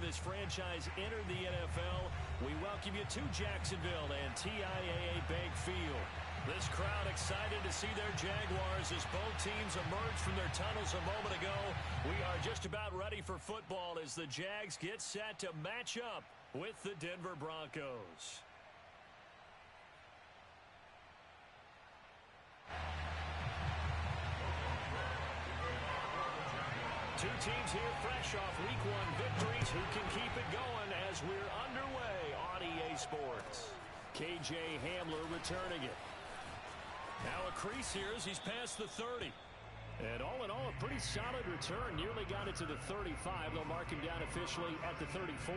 this franchise entered the NFL, we welcome you to Jacksonville and TIAA Bank Field. This crowd excited to see their Jaguars as both teams emerged from their tunnels a moment ago. We are just about ready for football as the Jags get set to match up with the Denver Broncos. Two teams here fresh off Week 1 victories. Who can keep it going as we're underway on EA Sports? KJ Hamler returning it. Now a crease here as he's past the 30. And all in all, a pretty solid return. Nearly got it to the 35. They'll mark him down officially at the 34.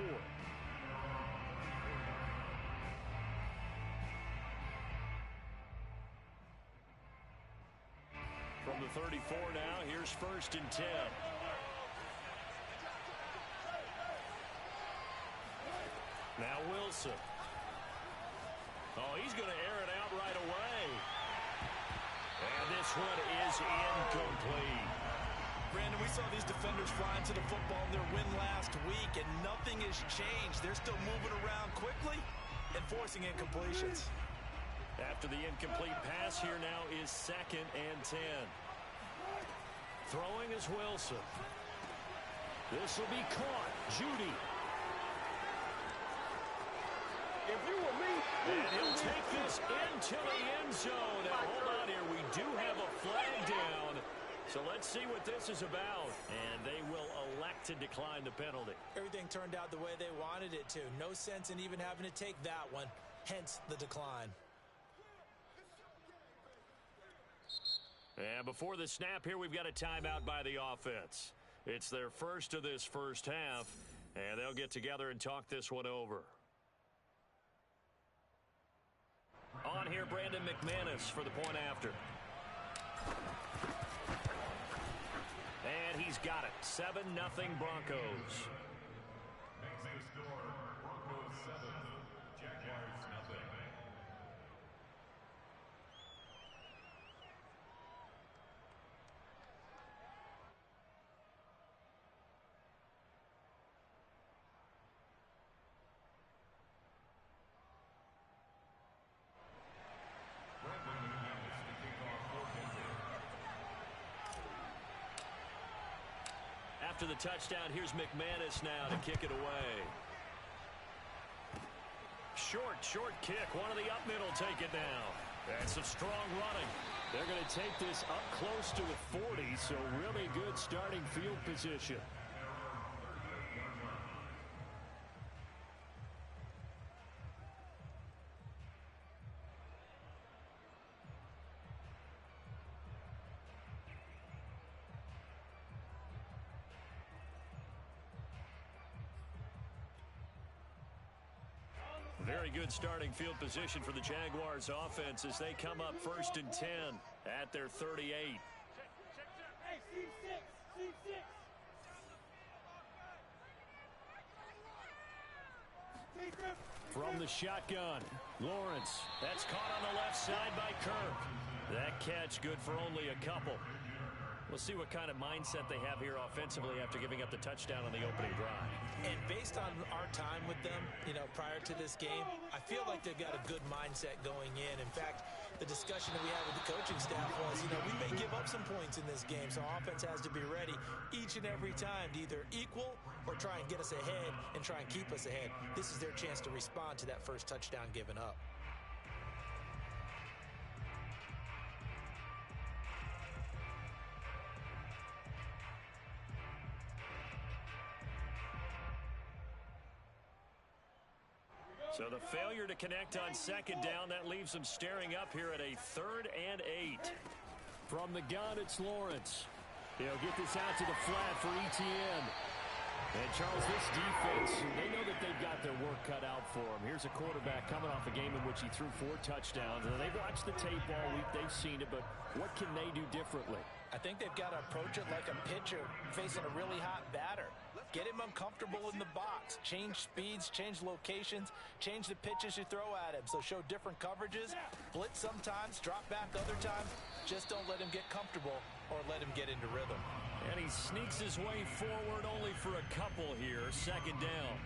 From the 34 now, here's 1st and 10. Now Wilson. Oh, he's going to air it out right away. And this one is incomplete. Brandon, we saw these defenders flying to the football in their win last week, and nothing has changed. They're still moving around quickly and forcing incompletions. After the incomplete pass, here now is 2nd and 10. Throwing is Wilson. This will be caught. Judy. If you were me, and he'll take this into the end zone. Now, hold on here. We do have a flag down. So let's see what this is about. And they will elect to decline the penalty. Everything turned out the way they wanted it to. No sense in even having to take that one. Hence the decline. And before the snap here, we've got a timeout by the offense. It's their first of this first half. And they'll get together and talk this one over. On here, Brandon McManus for the point after. And he's got it. 7-0 Broncos. Next score, Broncos 7, Jaguars nothing. After the touchdown, here's McManus now to kick it away. Short kick. One of the up middle take it now. That's some strong running. They're going to take this up close to the 40, so really good starting field position. Very good starting field position for the Jaguars offense as they come up 1st and 10 at their 38. Hey, C6. From the shotgun, Lawrence. That's caught on the left side by Kirk. That catch good for only a couple. We'll see what kind of mindset they have here offensively after giving up the touchdown on the opening drive. And based on our time with them, prior to this game, I feel like they've got a good mindset going in. In fact, the discussion that we had with the coaching staff was, we may give up some points in this game, so offense has to be ready each and every time to either equal or try and get us ahead and try and keep us ahead. This is their chance to respond to that first touchdown given up. So the failure to connect on 2nd down, that leaves them staring up here at a 3rd and 8. From the gun, it's Lawrence. He'll get this out to the flat for Etienne. And, Charles, this defense, they know that they've got their work cut out for them. Here's a quarterback coming off a game in which he threw 4 touchdowns. And they've watched the tape all week. They've seen it, but what can they do differently? I think they've got to approach it like a pitcher facing a really hot batter. Get him uncomfortable in the box. Change speeds, change locations, change the pitches you throw at him. So show different coverages, blitz sometimes, drop back other times. Just don't let him get comfortable or let him get into rhythm. And he sneaks his way forward only for a couple here. Second down.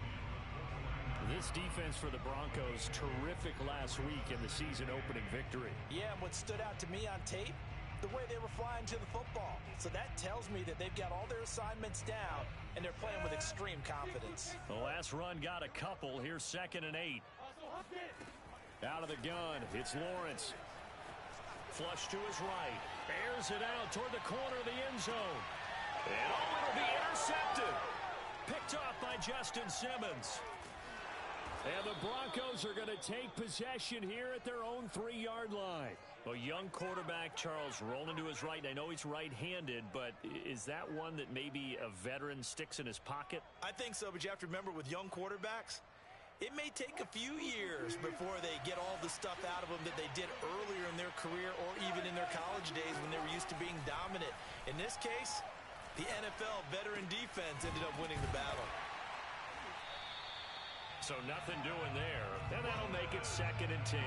This defense for the Broncos, terrific last week in the season-opening victory. Yeah, and what stood out to me on tape, the way they were flying to the football. So that tells me that they've got all their assignments down, and they're playing with extreme confidence. The last run got a couple. Here's 2nd and 8. Out of the gun, it's Lawrence. Flush to his right. Airs it out toward the corner of the end zone. And it'll be intercepted. Picked off by Justin Simmons. And the Broncos are going to take possession here at their own 3-yard line. A young quarterback, Charles, rolling to his right. I know he's right-handed, but is that one that maybe a veteran sticks in his pocket? I think so, but you have to remember with young quarterbacks, it may take a few years before they get all the stuff out of them that they did earlier in their career or even in their college days when they were used to being dominant. In this case, the NFL veteran defense ended up winning the battle. So nothing doing there. And that'll make it 2nd and 10.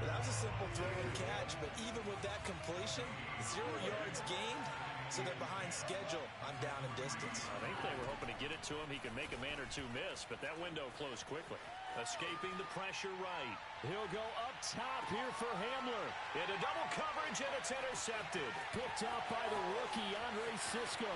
Well, that was a simple throw and catch, but even with that completion, 0 yards gained, so they're behind schedule on down and distance. I think they were hoping to get it to him. He could make a man or two miss, but that window closed quickly. Escaping the pressure right. He'll go up top here for Hamler. Into double coverage, and it's intercepted. Picked up by the rookie, Andre Sisco.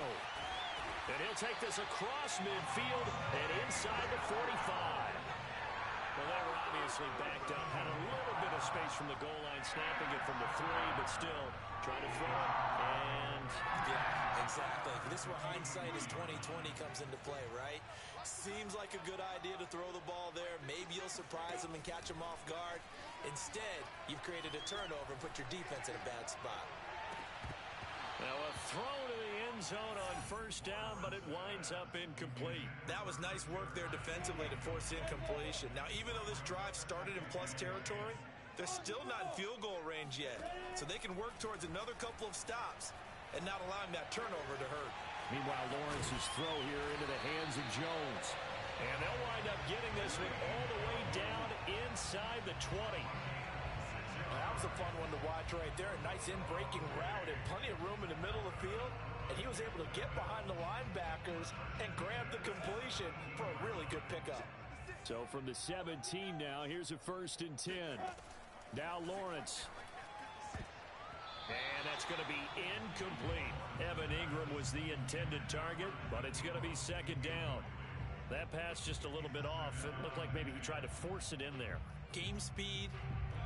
And he'll take this across midfield and inside the 45. Well, they were obviously backed up. Had a little bit of space from the goal line, snapping it from the 3, but still trying to throw it. And yeah, exactly. This is where hindsight is 20/20 comes into play, right? Seems like a good idea to throw the ball there. Maybe you'll surprise them and catch them off guard. Instead, you've created a turnover and put your defense in a bad spot. Now a throw to the end zone on 1st down, but it winds up incomplete. That was nice work there defensively to force incompletion. Now, even though this drive started in plus territory, they're still not in field goal range yet. So they can work towards another couple of stops and not allowing that turnover to hurt. Meanwhile, Lawrence's throw here into the hands of Jones. And they'll wind up getting this one all the way down inside the 20. That was a fun one to watch right there. A nice in-breaking route and plenty of room in the middle of the field. And he was able to get behind the linebackers and grab the completion for a really good pickup. So from the 17 now, here's a 1st and 10. Now Lawrence. And that's going to be incomplete. Evan Ingram was the intended target, but it's going to be 2nd down. That pass just a little bit off. It looked like maybe he tried to force it in there. Game speed,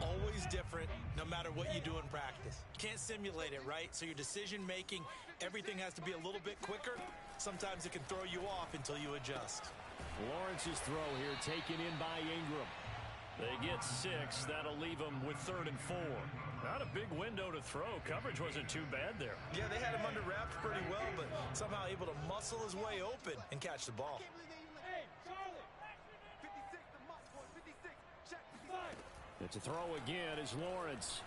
always different, no matter what you do in practice. You can't simulate it, right? So your decision-making, everything has to be a little bit quicker. Sometimes it can throw you off until you adjust. Lawrence's throw here taken in by Ingram. They get 6. That'll leave them with 3rd and 4. Not a big window to throw. Coverage wasn't too bad there. Yeah, they had him under wraps pretty well, but somehow able to muscle his way open and catch the ball. Hey, Charlie! 56, the mark, boy, 56. Check, 55. It's a throw again is Lawrence.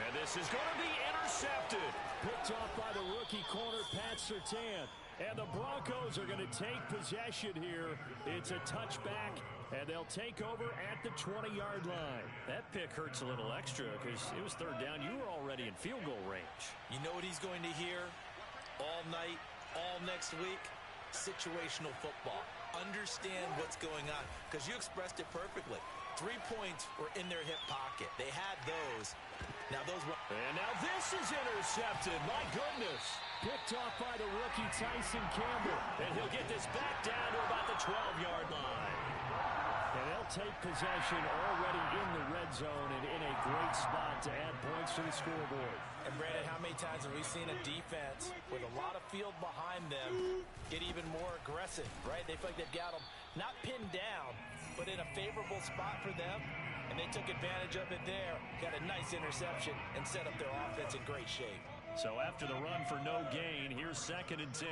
And this is going to be intercepted. Picked off by the rookie corner, Pat Surtain. And the Broncos are going to take possession here. It's a touchback, and they'll take over at the 20-yard line. That pick hurts a little extra because it was 3rd down. You were already in field goal range. You know what he's going to hear all night, all next week? Situational football. Understand what's going on because you expressed it perfectly. 3 points were in their hip pocket. They had those. Now those were... And now this is intercepted. My goodness. Picked off by the rookie Tyson Campbell. And he'll get this back down to about the 12-yard line. And they'll take possession already in the red zone and in a great spot to add points to the scoreboard. And Brandon, how many times have we seen a defense with a lot of field behind them get even more aggressive, right? They feel like they've got them not pinned down, but in a favorable spot for them. And they took advantage of it there, got a nice interception, and set up their offense in great shape. So after the run for no gain, here's 2nd and 10.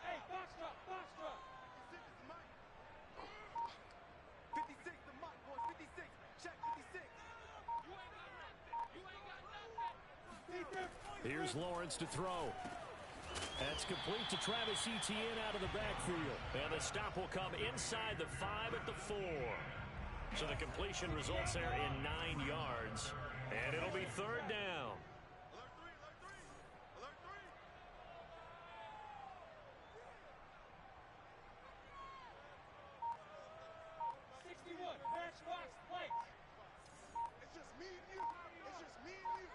Hey, box drop, box drop. 56, the mark, boy, 56. Check, 56. You ain't got nothing. Defense. Here's Lawrence to throw. That's complete to Travis Etienne out of the backfield. And the stop will come inside the 5 at the 4. So the completion results there in 9 yards. And it'll be third down. Alert three, alert three, alert three. 61, matchbox plate. It's just me and you. It's just me and you.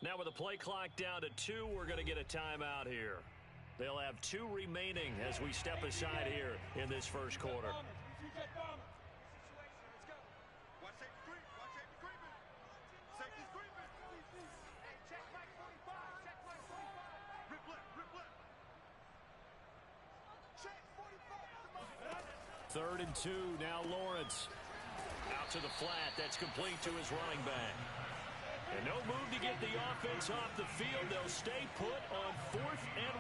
Now with the play clock down to 2, we're going to get a timeout here. They'll have 2 remaining as we step aside here in this first quarter. Bombers, jet bombers. Situation, let's go. Watch safety creep. Watch safety creeping. Safety's creeping. Hey, check Mike 45. Check Mike 45. Rip left, rip left. Check 45. Third and 2, now Lawrence. Out to the flat, that's complete to his running back. And no move to get the offense off the field. They'll stay put on 4th and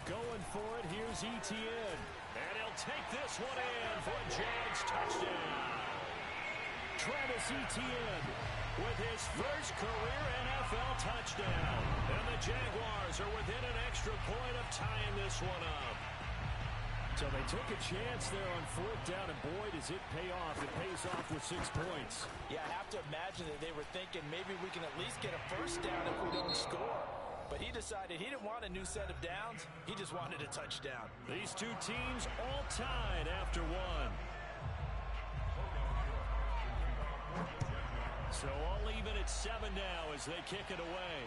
1. Going for it, here's Etienne. And he'll take this one in for a Jags touchdown. Travis Etienne with his first career NFL touchdown. And the Jaguars are within an extra point of tying this one up. So they took a chance there on 4th down, and boy, does it pay off. It pays off with 6 points. Yeah, I have to imagine that they were thinking maybe we can at least get a first down if we don't score. But he decided he didn't want a new set of downs. He just wanted a touchdown. These two teams all tied after 1. So all even at 7 now as they kick it away.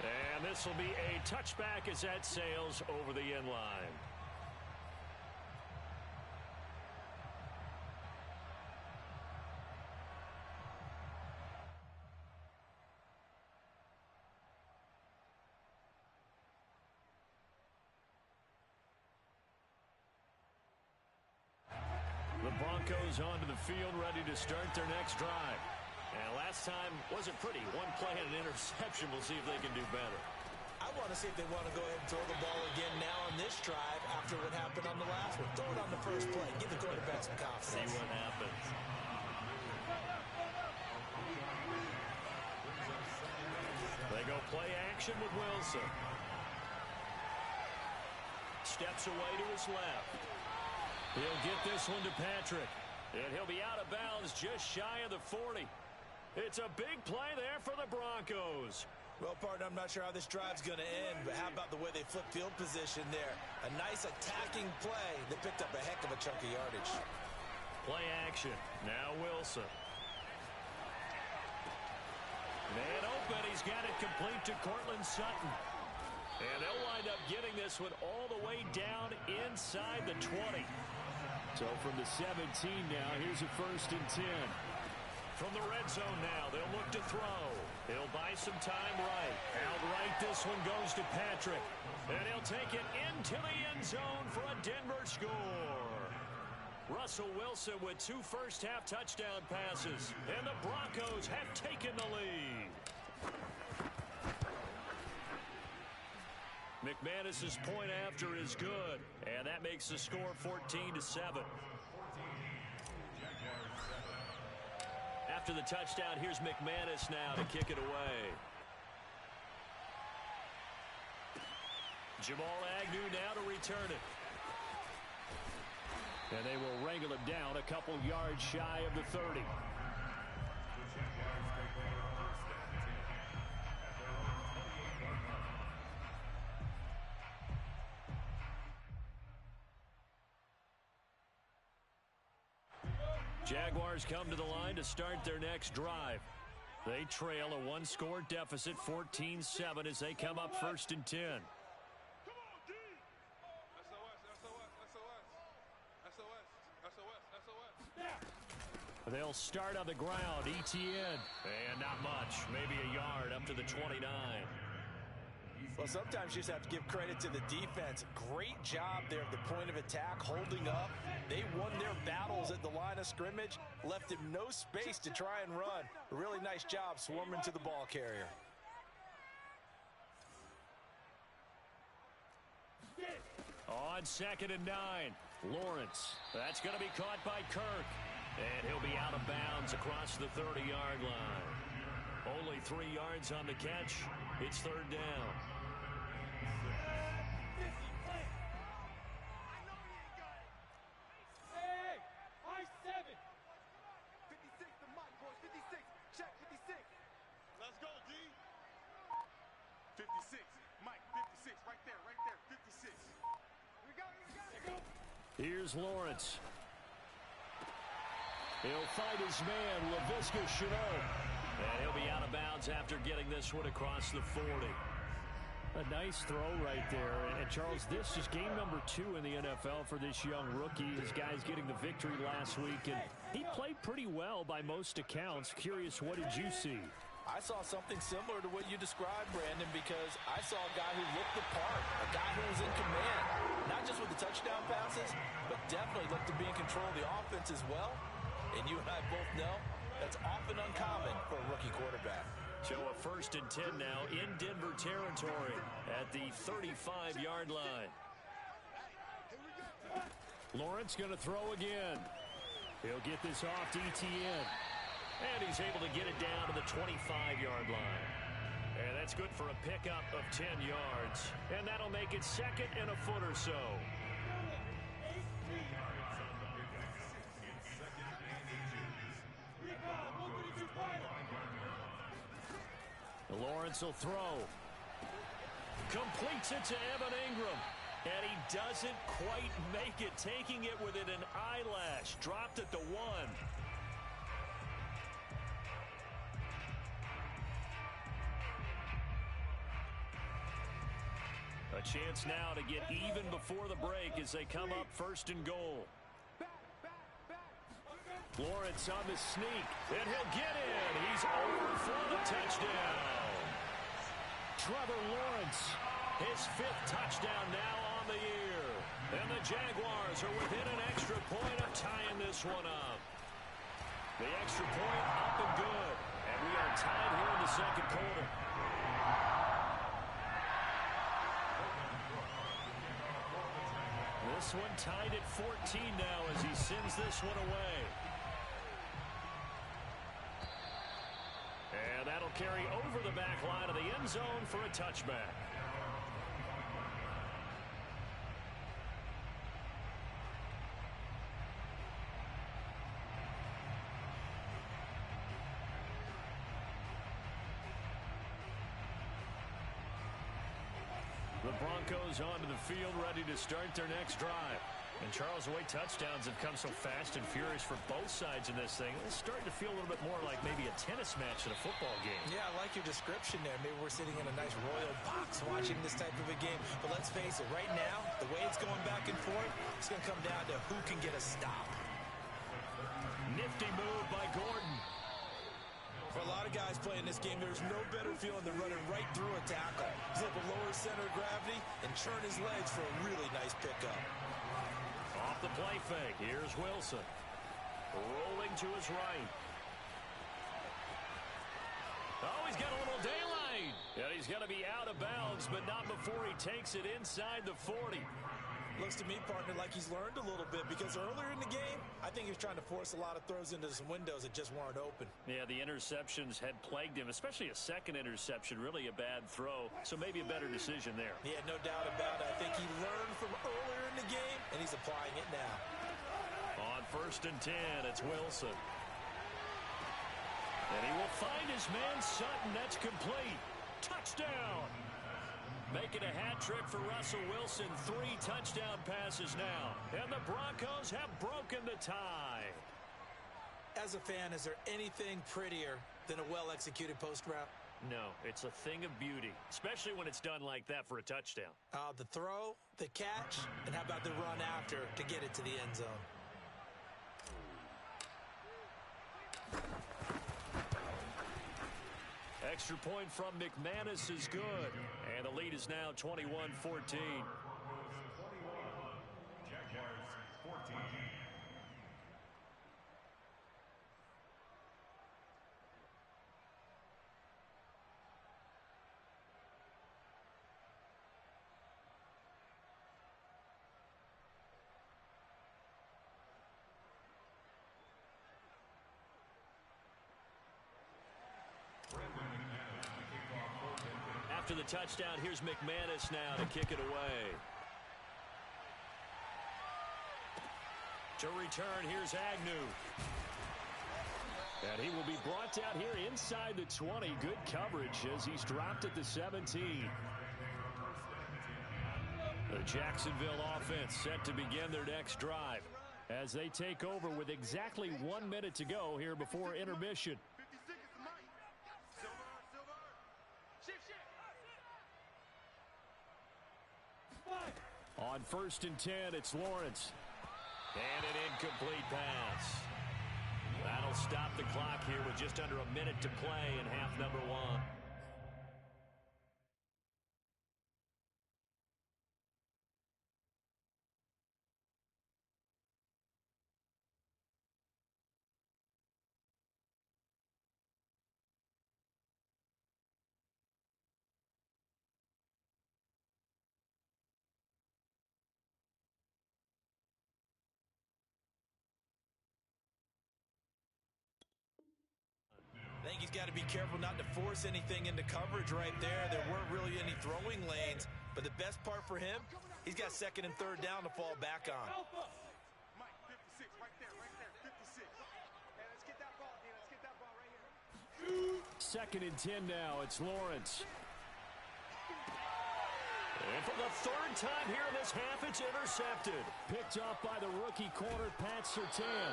And this will be a touchback as that sails over the end line. The Broncos onto the field, ready to start their next drive. And last time wasn't pretty. 1 play and an interception. We'll see if they can do better. I want to see if they want to go ahead and throw the ball again now on this drive after what happened on the last one. Throw it on the first play. Give the quarterback some confidence. See what happens. They go play action with Wilson. Steps away to his left. He'll get this one to Patrick. And he'll be out of bounds just shy of the 40. It's a big play there for the Broncos. Well, partner, I'm not sure how this drive's going to end, but how about the way they flip field position there? A nice attacking play that picked up a heck of a chunk of yardage. Play action. Now Wilson. Man open. He's got it complete to Cortland Sutton. And they'll wind up getting this one all the way down inside the 20. So from the 17 now, here's a 1st and 10. From the red zone now, they'll look to throw. He'll buy some time right. Outright, this one goes to Patrick. And he'll take it into the end zone for a Denver score. Russell Wilson with 2 first-half touchdown passes. And the Broncos have taken the lead. McManus's point after is good, and that makes the score 14-7. After the touchdown, here's McManus now to kick it away. Jamal Agnew now to return it. And they will wrangle him down a couple yards shy of the 30. Jaguars come to the line to start their next drive. They trail a 1-score deficit, 14-7, as they come up 1st and 10. Come on, D! SOS. They'll start on the ground. Etienne. And not much. Maybe a yard up to the 29. Well, sometimes you just have to give credit to the defense. Great job there at the point of attack, holding up. They won their battles at the line of scrimmage, left him no space to try and run. A really nice job swarming to the ball carrier. On 2nd and 9, Lawrence. That's going to be caught by Kirk. And he'll be out of bounds across the 30-yard line. Only 3 yards on the catch. It's 3rd down. Hey, I-7. Here's Lawrence. He'll fight his man, Laviska Shenault. And he'll be out of bounds after getting this one across the 40. A nice throw right there. And Charles, this is game number 2 in the NFL for this young rookie. His guys getting the victory last week, and he played pretty well by most accounts. Curious, what did you see? I saw something similar to what you described, Brandon, because I saw a guy who looked the part, a guy who was in command, not just with the touchdown passes, but definitely looked to be in control of the offense as well. And you and I both know that's often uncommon for a rookie quarterback. So a 1st and 10 now in Denver territory at the 35-yard line. Lawrence going to throw again. He'll get this off to Etienne. And he's able to get it down to the 25-yard line. And that's good for a pickup of 10 yards. And that'll make it 2nd and a foot or so. Lawrence will throw. Completes it to Evan Ingram. And he doesn't quite make it, taking it within an eyelash. Dropped at the 1. A chance now to get even before the break as they come up 1st and goal. Lawrence on the sneak, and he'll get in. He's over for the touchdown. Trevor Lawrence, his 5th touchdown now on the year. And the Jaguars are within an extra point of tying this one up. The extra point up and good. And we are tied here in the 2nd quarter. This one tied at 14 now as he sends this one away. And that'll carry over the back line of the end zone for a touchback. The Broncos onto the field, ready to start their next drive. And Charles, the way touchdowns have come so fast and furious for both sides in this thing, it's starting to feel a little bit more like maybe a tennis match in a football game. Yeah, I like your description there. Maybe we're sitting in a nice royal box watching this type of a game. But let's face it, right now, the way it's going back and forth, it's going to come down to who can get a stop. Nifty move by Gordon. For a lot of guys playing this game, there's no better feeling than running right through a tackle. He's able to lower his center of gravity and churn his legs for a really nice pickup. Off the play fake, here's Wilson. Rolling to his right. Oh, he's got a little daylight. And he's going to be out of bounds, but not before he takes it inside the 40. Looks to me, partner, like he's learned a little bit, because earlier in the game, I think he was trying to force a lot of throws into some windows that just weren't open. Yeah, the interceptions had plagued him, especially a 2nd interception, really a bad throw, so maybe a better decision there. Yeah, no doubt about it. I think he learned from earlier in the game, and he's applying it now. On 1st and 10, it's Wilson. And he will find his man Sutton. That's complete. Touchdown! Making a hat trick for Russell Wilson. 3 touchdown passes now. And the Broncos have broken the tie. As a fan, is there anything prettier than a well-executed post route? No, it's a thing of beauty, especially when it's done like that for a touchdown. The throw, the catch, and how about the run after to get it to the end zone? Extra point from McManus is good. And the lead is now 21-14. Jaguars 14. After the touchdown, here's McManus now to kick it away. To return, here's Agnew. And he will be brought down here inside the 20. Good coverage as he's dropped at the 17. The Jacksonville offense set to begin their next drive as they take over with exactly 1 minute to go here before intermission. 56 is the night. Silver. Shift. On 1st and 10, it's Lawrence. And an incomplete pass. That'll stop the clock here with just under a minute to play in half number 1. I think he's got to be careful not to force anything into coverage right there. There weren't really any throwing lanes, but the best part for him, he's got 2nd and 3rd down to fall back on. Mike, 56, right there, 56. Hey, let's get that ball, D. Let's get that ball right here. 2nd and 10 now. It's Lawrence. And for the 3rd time here in this half, it's intercepted. Picked off by the rookie corner, Pat Surtain.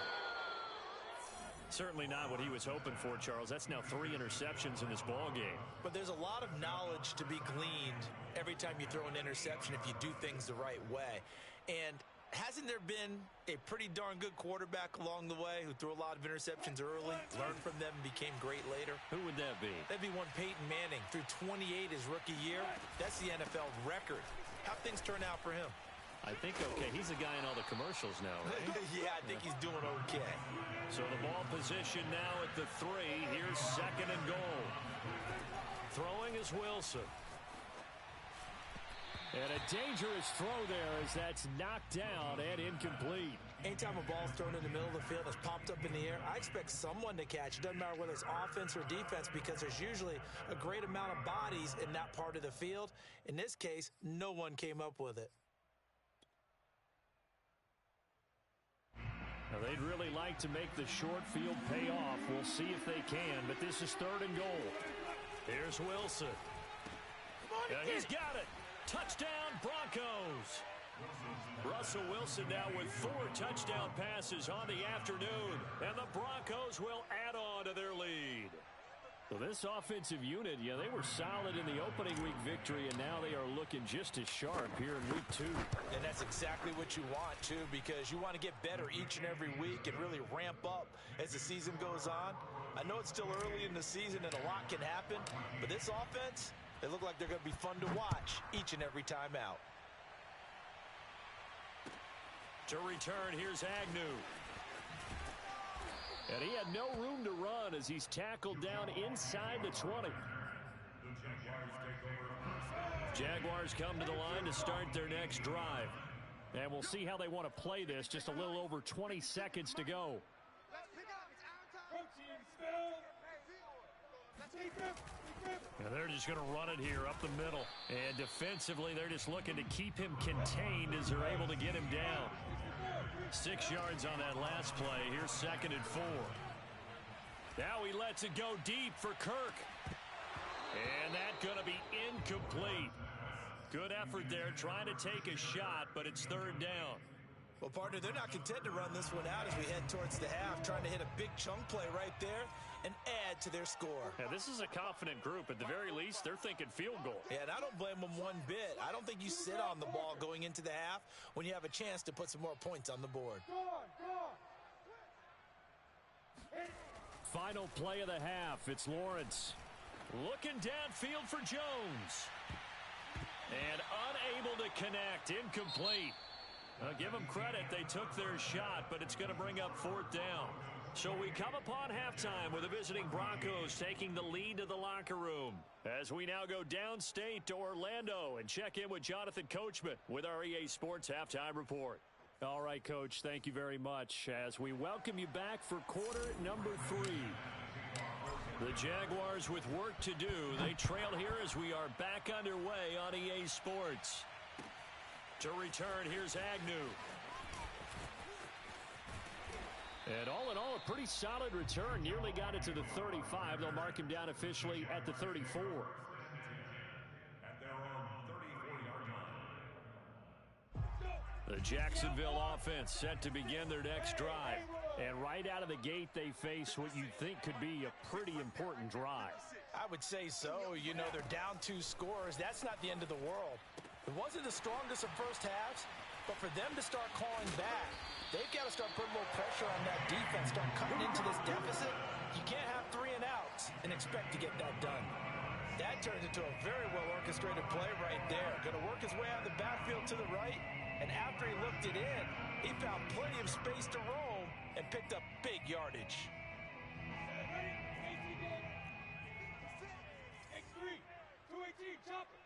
Certainly not what he was hoping for, Charles. That's now 3 interceptions in this ball game. But there's a lot of knowledge to be gleaned every time you throw an interception if you do things the right way. And hasn't there been a pretty darn good quarterback along the way who threw a lot of interceptions early, learned from them, and became great later? Who would that be? That'd be one Peyton Manning. Threw 28 his rookie year. That's the NFL record. How'd things turn out for him? I think okay. He's a guy in all the commercials now, right? Yeah, I think he's doing okay. So the ball position now at the 3. Here's 2nd and goal. Throwing is Wilson. And a dangerous throw there as that's knocked down and incomplete. Anytime a ball's thrown in the middle of the field, it's popped up in the air, I expect someone to catch. It doesn't matter whether it's offense or defense because there's usually a great amount of bodies in that part of the field. In this case, no one came up with it. Now, they'd really like to make the short field pay off. We'll see if they can, but this is 3rd and goal. Here's Wilson. He's got it. Touchdown, Broncos. Russell Wilson now with 4 touchdown passes on the afternoon, and the Broncos will add on to their lead. So this offensive unit, they were solid in the opening week victory, and now they are looking just as sharp here in week 2. And that's exactly what you want, too, because you want to get better each and every week and really ramp up as the season goes on. I know it's still early in the season and a lot can happen, but this offense, they look like they're going to be fun to watch each and every time out. To return, here's Agnew. And he had no room to run as he's tackled down inside the 20. Jaguars come to the line to start their next drive. And we'll see how they want to play this. Just a little over 20 seconds to go. And they're just going to run it here up the middle. And defensively, they're just looking to keep him contained as they're able to get him down. 6 yards on that last play. Here's 2nd and 4. Now he lets it go deep for Kirk. And that's going to be incomplete. Good effort there trying to take a shot, but it's 3rd down. Well, partner, they're not content to run this one out as we head towards the half, trying to hit a big chunk play right there and add to their score. Yeah, this is a confident group. At the very least, they're thinking field goal. Yeah, and I don't blame them one bit. I don't think you sit on the ball going into the half when you have a chance to put some more points on the board. Final play of the half. It's Lawrence. Looking downfield for Jones. And unable to connect. Incomplete. Give them credit. They took their shot, but it's going to bring up 4th down. So we come upon halftime with the visiting Broncos taking the lead to the locker room. As we now go downstate to Orlando and check in with Jonathan Coachman with our EA Sports Halftime Report. All right, Coach, thank you very much as we welcome you back for quarter number 3. The Jaguars with work to do. They trail here as we are back underway on EA Sports. To return, here's Agnew. And all in all, a pretty solid return. Nearly got it to the 35. They'll mark him down officially at the 34. At their own 34-yard line. The Jacksonville offense set to begin their next drive. And right out of the gate, they face what you think could be a pretty important drive. I would say so. You know, they're down 2 scores. That's not the end of the world. It wasn't the strongest of first halves, but for them to start calling back, they've got to start putting a little pressure on that defense, start cutting into this deficit. You can't have 3 and outs and expect to get that done. That turns into a very well-orchestrated play right there. Going to work his way out of the backfield to the right, and after he looked it in, he found plenty of space to roam and picked up big yardage. X3, 218, chop it.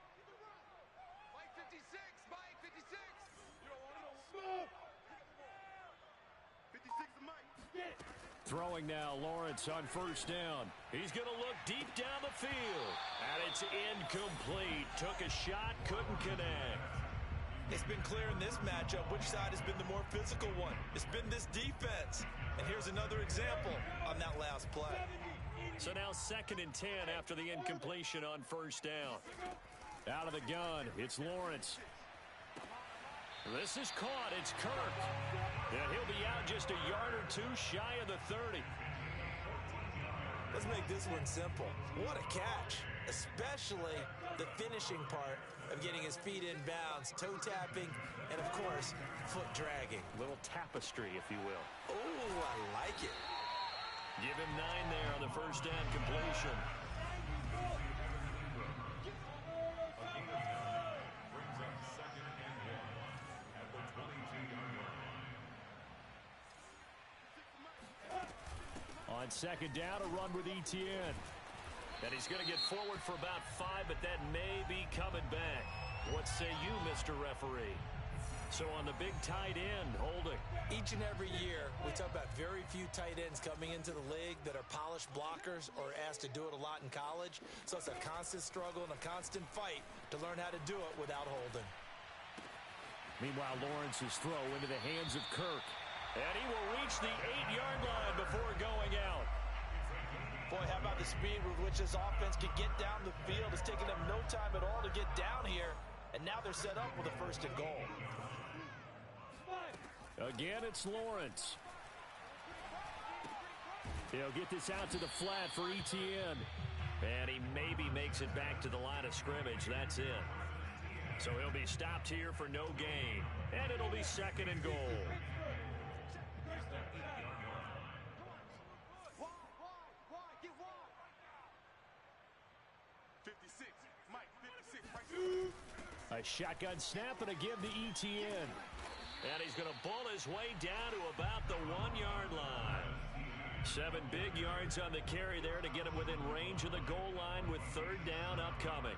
Mike 56, Mike 56. You don't want to Move. 56 to Mike. Get it. Throwing now, Lawrence on first down. He's going to look deep down the field. And it's incomplete. Took a shot, couldn't connect. It's been clear in this matchup which side has been the more physical one. It's been this defense. And here's another example on that last play. So now 2nd and 10 after the incompletion on first down. Out of the gun, it's Lawrence. This is caught. It's Kirk. And he'll be out just a yard or 2 shy of the 30. Let's make this one simple. What a catch, especially the finishing part of getting his feet in bounds, toe tapping, and of course, foot dragging. Little tapestry, if you will. Oh, I like it. Give him 9 there on the first down completion. Brings up 2nd and 1 at the 22-yard line. On 2nd down, a run with Etienne. And he's going to get forward for about 5, but that may be coming back. What say you, Mr. Referee? So on the big tight end, holding. Each and every year, we talk about very few tight ends coming into the league that are polished blockers or asked to do it a lot in college. So it's a constant struggle and a constant fight to learn how to do it without holding. Meanwhile, Lawrence's throw into the hands of Kirk. And he will reach the 8-yard line before going out. Boy, how about the speed with which this offense can get down the field? It's taken them no time at all to get down here. And now they're set up with a 1st and goal. Again, it's Lawrence. He'll get this out to the flat for Etienne. And he maybe makes it back to the line of scrimmage. That's it. So he'll be stopped here for no gain. And it'll be 2nd and goal. Get wide. 56, Mike 56, right. A shotgun snap and a give to Etienne. And he's going to bull his way down to about the 1-yard line. 7 big yards on the carry there to get him within range of the goal line with 3rd down upcoming.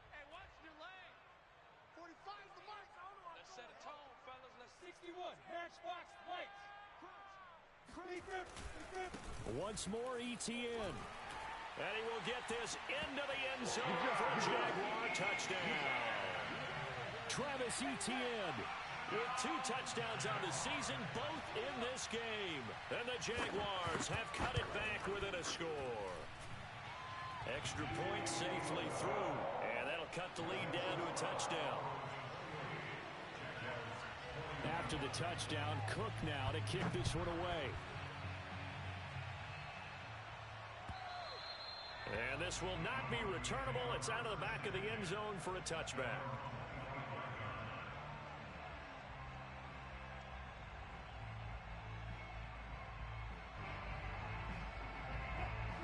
Hey, watch your leg. 45 the mark. Let's set a tone, fellas. Let's 61. Matchbox lights. Once more, Etienne. And he will get this into the end zone for a Jaguar touchdown. Travis Etienne with 2 touchdowns on the season, both in this game. And the Jaguars have cut it back within a score. Extra point safely through. And that'll cut the lead down to a touchdown. After the touchdown, Cook now to kick this one away. And this will not be returnable. It's out of the back of the end zone for a touchback.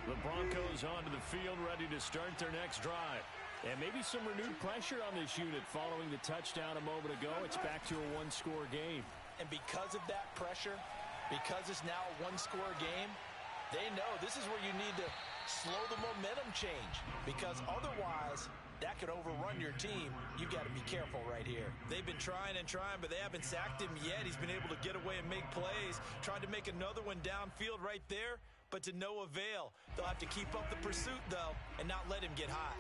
The Broncos onto the field, ready to start their next drive. And maybe some renewed pressure on this unit following the touchdown a moment ago. It's back to a 1-score game. And because of that pressure, because it's now a 1-score game, they know this is where you need to slow the momentum change, because otherwise that could overrun your team. You got to be careful right here. They've been trying and trying, but they haven't sacked him yet. He's been able to get away and make plays. Tried to make another one downfield right there, but to no avail. They'll have to keep up the pursuit, though, and not let him get hot.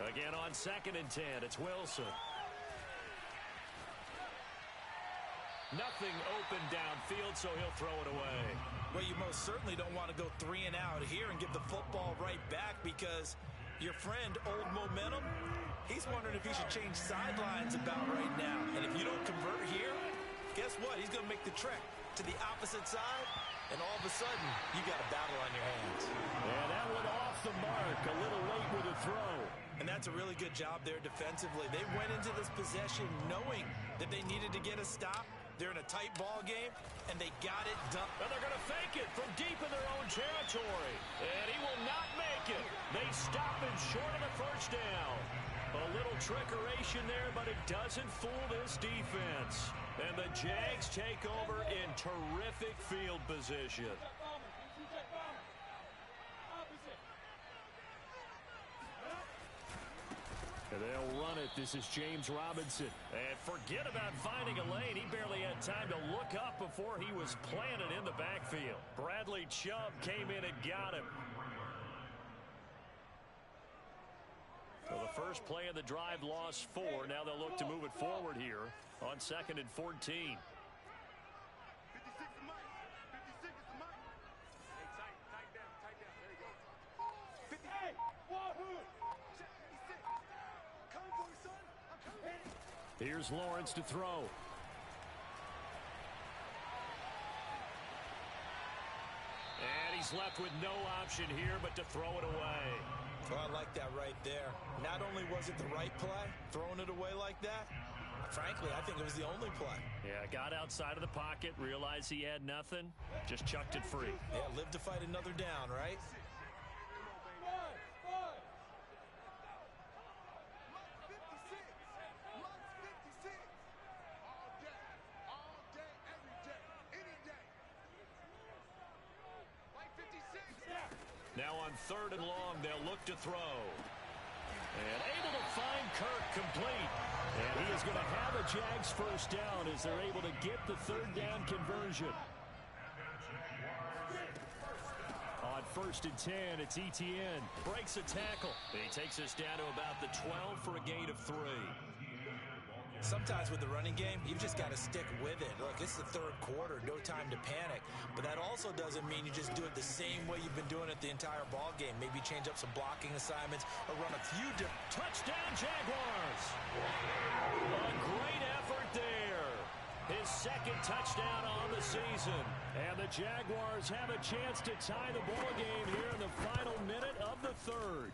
Again on 2nd and 10, it's Wilson. Nothing open downfield, so he'll throw it away. Well, you most certainly don't want to go 3 and out here and give the football right back because your friend, Old Momentum, he's wondering if he should change sidelines about right now. And if you don't convert here, guess what? He's going to make the trek to the opposite side, and all of a sudden, you got a battle on your hands. Yeah, that one off the mark. A little late with a throw. And that's a really good job there defensively. They went into this possession knowing that they needed to get a stop. They're in a tight ball game, and they got it done. And they're going to fake it from deep in their own territory. And he will not make it. They stop him short of the first down. A little trickeration there, but it doesn't fool this defense. And the Jags take over in terrific field position. And they'll run it. This is James Robinson. And forget about finding a lane. He barely had time to look up before he was planted in the backfield. Bradley Chubb came in and got him. So the first play of the drive lost 4. Now they'll look to move it forward here on 2nd and 14. 56 is Mike. 56 is Mike. Hey, tight down. There you go. 58. Wahoo! Check 56. Come for it, son. I'm coming. Here's Lawrence to throw. And he's left with no option here but to throw it away. Well, I like that right there. Not only was it the right play, throwing it away like that, frankly, I think it was the only play. Yeah, got outside of the pocket, realized he had nothing, just chucked it free. Yeah, live to fight another down, right? Now on 3rd and long, they'll look to throw. And able to find Kirk complete. And he is going to have a Jags first down as they're able to get the 3rd down conversion. On 1st and 10, it's Etienne. Breaks a tackle. He takes us down to about the 12 for a gain of 3. Sometimes with the running game, you've just got to stick with it. Look, it's the 3rd quarter, no time to panic. But that also doesn't mean you just do it the same way you've been doing it the entire ball game. Maybe change up some blocking assignments or run a few different. Touchdown, Jaguars! A great effort there. His 2nd touchdown on the season. And the Jaguars have a chance to tie the ball game here in the final minute of the 3rd.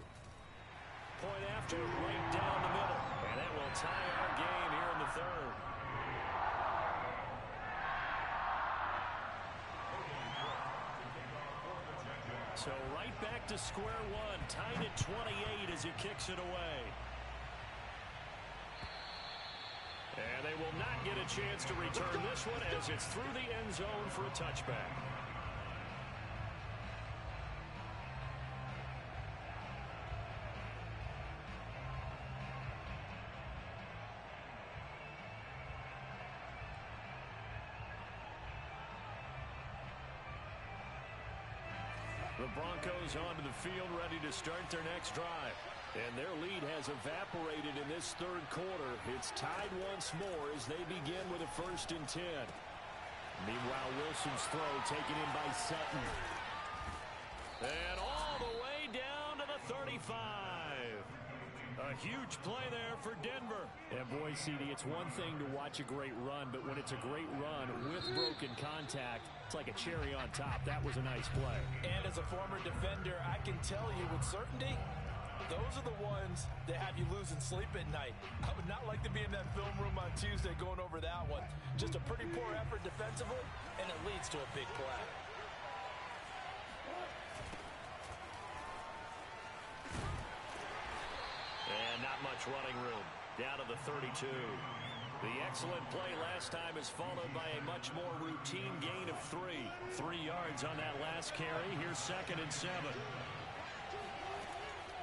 Point after, right down the middle. And that will tie our game here in the 3rd. So right back to square one. Tied at 28 as he kicks it away. And they will not get a chance to return this one as it's through the end zone for a touchback. The Broncos onto the field ready to start their next drive. And their lead has evaporated in this 3rd quarter. It's tied once more as they begin with a 1st and 10. Meanwhile, Wilson's throw taken in by Sutton. And all the way down to the 35. A huge play there for Denver. And boy, CD, it's one thing to watch a great run, but when it's a great run with broken contact, it's like a cherry on top. That was a nice play. And as a former defender, I can tell you with certainty, those are the ones that have you losing sleep at night. I would not like to be in that film room on Tuesday going over that one. Just a pretty poor effort defensively, and it leads to a big play. And not much running room. Down to the 32. The excellent play last time is followed by a much more routine gain of 3. 3 yards on that last carry. Here's 2nd and 7.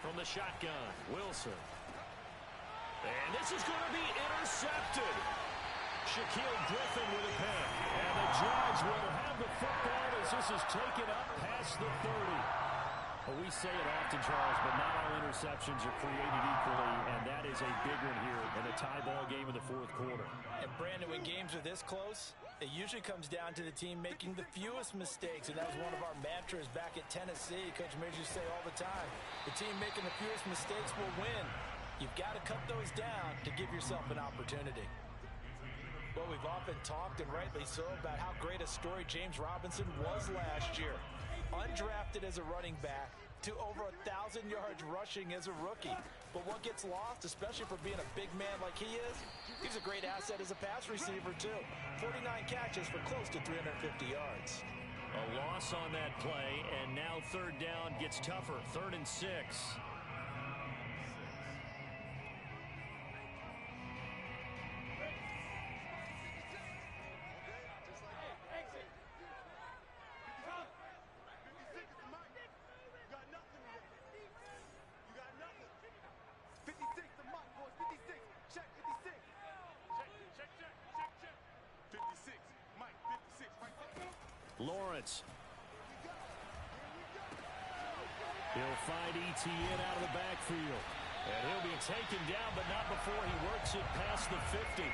From the shotgun, Wilson. And this is going to be intercepted. Shaquille Griffin with a pick. And the Jags will have the football as this is taken up past the 30. Well, we say it often, Charles, but not all interceptions are created equally, and that is a big one here in a tie ball game in the fourth quarter. And Brandon, when games are this close, it usually comes down to the team making the fewest mistakes, and that was one of our mantras back at Tennessee. Coach Mears used to say all the time, the team making the fewest mistakes will win. You've got to cut those down to give yourself an opportunity. Well, we've often talked, and rightly so, about how great a story James Robinson was last year. Undrafted as a running back to over 1,000 yards rushing as a rookie. But what gets lost, especially for being a big man like he is, he's a great asset as a pass receiver too. 49 catches for close to 350 yards. A loss on that play, and now third down gets tougher. 3rd and 6. Lawrence. He'll find Etienne out of the backfield. And he'll be taken down, but not before he works it past the 50.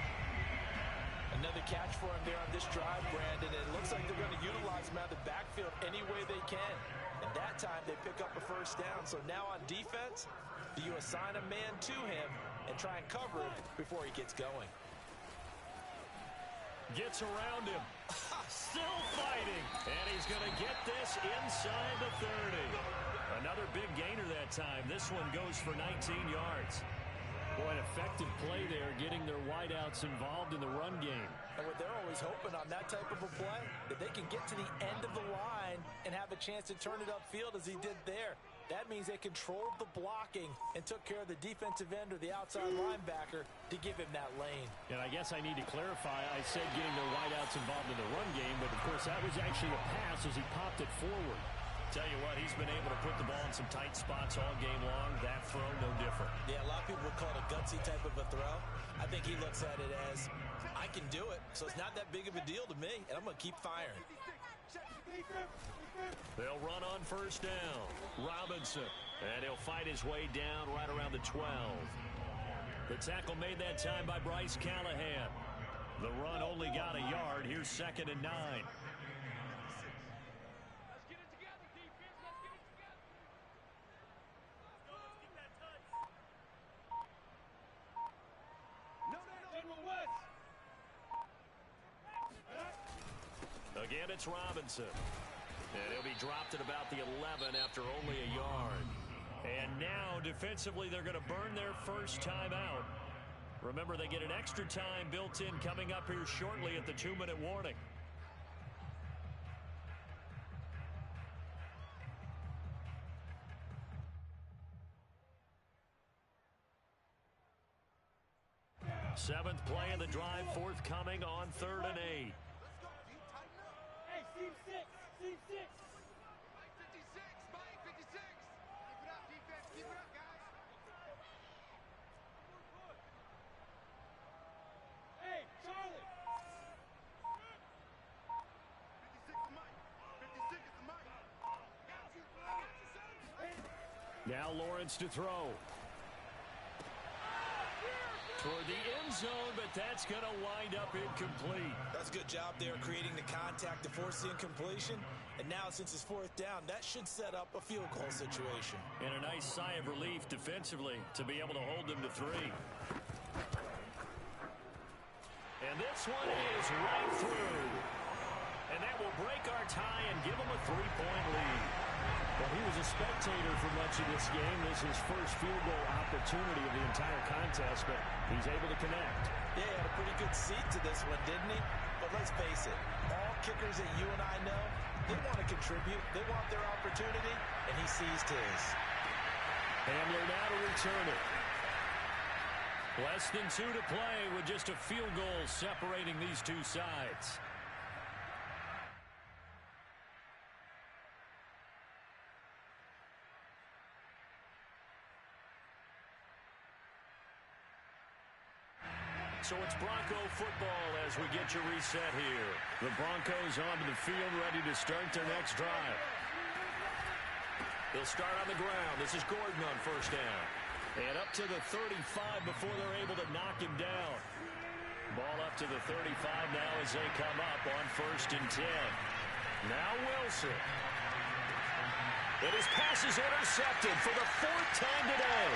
Another catch for him there on this drive, Brandon. It looks like they're going to utilize him out of the backfield any way they can. And that time they pick up a first down. So now on defense, do you assign a man to him and try and cover him before he gets going? Gets around him. Still fighting. And he's going to get this inside the 30. Another big gainer that time. This one goes for 19 yards. Boy, an effective play there, getting their wideouts involved in the run game. And what they're always hoping on that type of a play, that they can get to the end of the line and have a chance to turn it upfield as he did there. That means they controlled the blocking and took care of the defensive end or the outside linebacker to give him that lane. And I guess I need to clarify, I said getting their wideouts involved in the run game, but of course that was actually a pass as he popped it forward. Tell you what, he's been able to put the ball in some tight spots all game long. That throw, no different. Yeah, a lot of people would call it a gutsy type of a throw. I think he looks at it as, I can do it, so it's not that big of a deal to me, and I'm going to keep firing. They'll run on first down. Robinson. And he'll fight his way down right around the 12. The tackle made that time by Bryce Callahan. The run only got a yard. Here's 2nd and 9. Again, it's Robinson. And he'll be dropped at about the 11 after only a yard. And now, defensively, they're going to burn their first time out. Remember, they get an extra time built in coming up here shortly at the 2-minute warning. Seventh play of the drive forthcoming on 3rd and 8. Hey, Team 6, Team 6. 56, Mike, 56. Keep it up, defense. Keep it up, guys. Hey, Charlie. 56 is Mike. 56 is Mike. Got you, son. Now Lawrence to throw. Toward the end zone, but that's going to wind up incomplete. That's a good job there creating the contact to force the incompletion. And now, since it's 4th down, that should set up a field goal situation. And a nice sigh of relief defensively to be able to hold them to 3. And this one is right through. And that will break our tie and give them a 3-point lead. Well, he was a spectator for much of this game. This is his first field goal opportunity of the entire contest, but he's able to connect. Yeah, he had a pretty good seat to this one, didn't he? But let's face it, all kickers that you and I know, they want to contribute. They want their opportunity, and he seized his. Hamler now to return it. Less than 2 to play with just a field goal separating these two sides. So it's Bronco football as we get you reset here. The Broncos onto the field ready to start their next drive. He'll start on the ground. This is Gordon on first down. And up to the 35 before they're able to knock him down. Ball up to the 35 now as they come up on 1st and 10. Now Wilson. And his pass is intercepted for the 4th time today.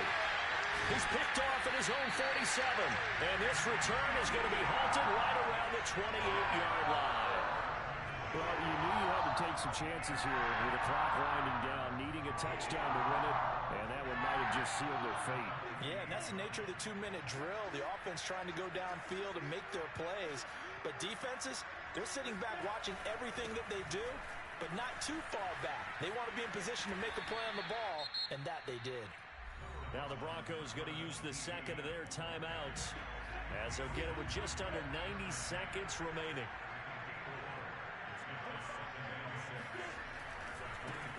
He's picked off at his own 47. And this return is going to be halted right around the 28-yard line. Well, you knew you had to take some chances here with the clock winding down, needing a touchdown to win it, and that one might have just sealed their fate. Yeah, and that's the nature of the 2-minute drill. The offense trying to go downfield and make their plays. But defenses, they're sitting back watching everything that they do, but not too far back. They want to be in position to make a play on the ball, and that they did. Now the Broncos going to use the second of their timeouts as they'll get it with just under 90 seconds remaining.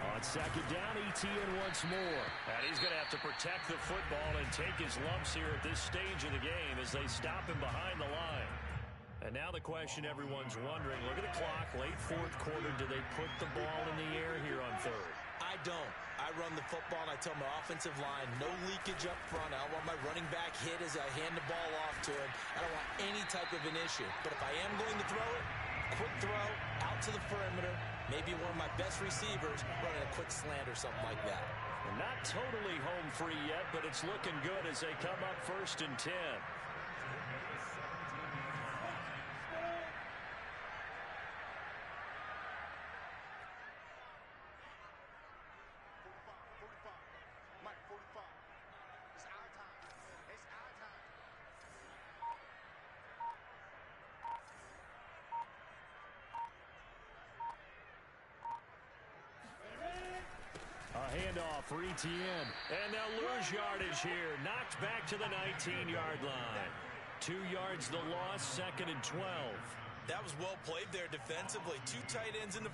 On second down, Etienne once more. And he's going to have to protect the football and take his lumps here at this stage of the game as they stop him behind the line. And now the question everyone's wondering, look at the clock, late 4th quarter, do they put the ball in the air here on 3rd? I don't. I run the football, and I tell my offensive line, no leakage up front. I don't want my running back hit as I hand the ball off to him. I don't want any type of an issue. But if I am going to throw it, quick throw, out to the perimeter, maybe one of my best receivers running a quick slant or something like that. And not totally home free yet, but it's looking good as they come up 1st and 10. Handoff for Etienne. And they'll lose yardage here. Knocked back to the 19-yard line. 2 yards the loss, 2nd and 12. That was well played there defensively. 2 tight ends in the